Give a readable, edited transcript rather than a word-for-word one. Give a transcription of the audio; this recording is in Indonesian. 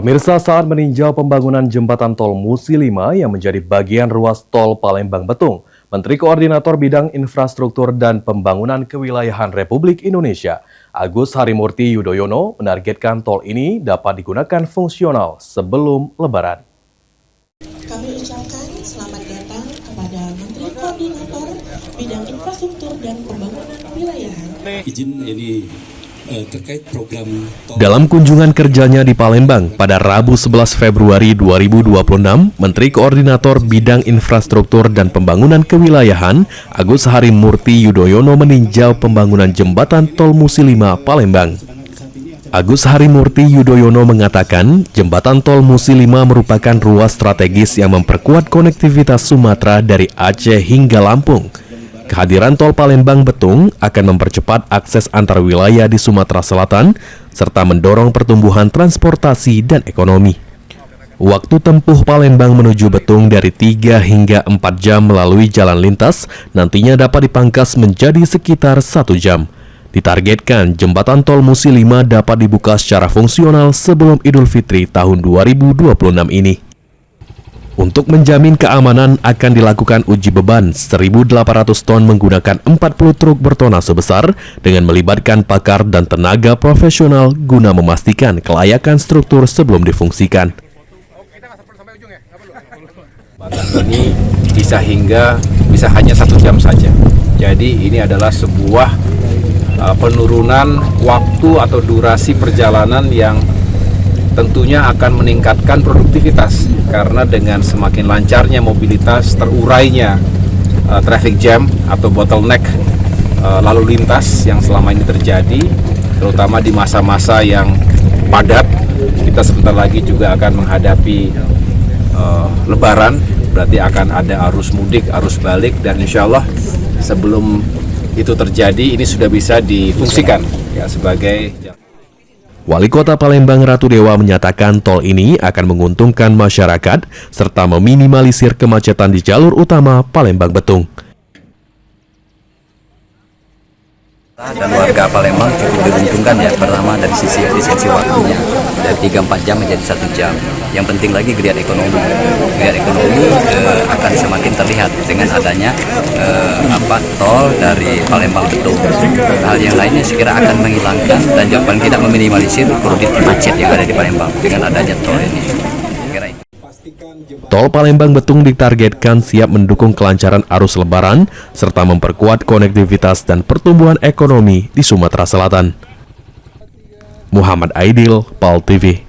Pemirsa, saat meninjau pembangunan jembatan tol Musi 5 yang menjadi bagian ruas tol Palembang-Betung, Menteri Koordinator Bidang Infrastruktur dan Pembangunan Kewilayahan Republik Indonesia, Agus Harimurti Yudhoyono, menargetkan tol ini dapat digunakan fungsional sebelum Lebaran. Kami ucapkan selamat datang kepada Menteri Koordinator Bidang Infrastruktur dan Pembangunan Kewilayahan. Izin ini terkait program tol. Dalam kunjungan kerjanya di Palembang pada Rabu 11 Februari 2026, Menteri Koordinator Bidang Infrastruktur dan Pembangunan Kewilayahan, Agus Harimurti Yudhoyono meninjau pembangunan jembatan tol Musi 5 Palembang. Agus Harimurti Yudhoyono mengatakan, jembatan tol Musi 5 merupakan ruas strategis yang memperkuat konektivitas Sumatera dari Aceh hingga Lampung. Kehadiran tol Palembang-Betung akan mempercepat akses antar wilayah di Sumatera Selatan, serta mendorong pertumbuhan transportasi dan ekonomi. Waktu tempuh Palembang menuju Betung dari 3 hingga 4 jam melalui jalan lintas, nantinya dapat dipangkas menjadi sekitar 1 jam. Ditargetkan jembatan tol Musi 5 dapat dibuka secara fungsional sebelum Idul Fitri tahun 2026 ini. Untuk menjamin keamanan akan dilakukan uji beban 1.800 ton menggunakan 40 truk bertona sebesar dengan melibatkan pakar dan tenaga profesional guna memastikan kelayakan struktur sebelum difungsikan. Jembatan ini bisa hanya 1 jam saja. Jadi ini adalah sebuah penurunan waktu atau durasi perjalanan yang tentunya akan meningkatkan produktivitas, karena dengan semakin lancarnya mobilitas, terurainya traffic jam atau bottleneck lalu lintas yang selama ini terjadi, terutama di masa-masa yang padat. Kita sebentar lagi juga akan menghadapi Lebaran, berarti akan ada arus mudik, arus balik, dan insya Allah sebelum itu terjadi ini sudah bisa difungsikan ya sebagai. Wali Kota Palembang Ratu Dewa menyatakan tol ini akan menguntungkan masyarakat serta meminimalisir kemacetan di jalur utama Palembang-Betung. Dan warga Palembang cukup diuntungkan ya, pertama dari sisi efisiensi waktunya dari 3-4 jam menjadi 1 jam. Yang penting lagi geliat ekonomi akan semakin terlihat dengan adanya tol dari Palembang Betung. Hal yang lainnya sekira akan menghilangkan dan paling tidak meminimalisir kredit macet yang ada di Palembang dengan adanya tol ini. Tol Palembang-Betung ditargetkan siap mendukung kelancaran arus Lebaran serta memperkuat konektivitas dan pertumbuhan ekonomi di Sumatera Selatan. Muhammad Aidil, PAL TV.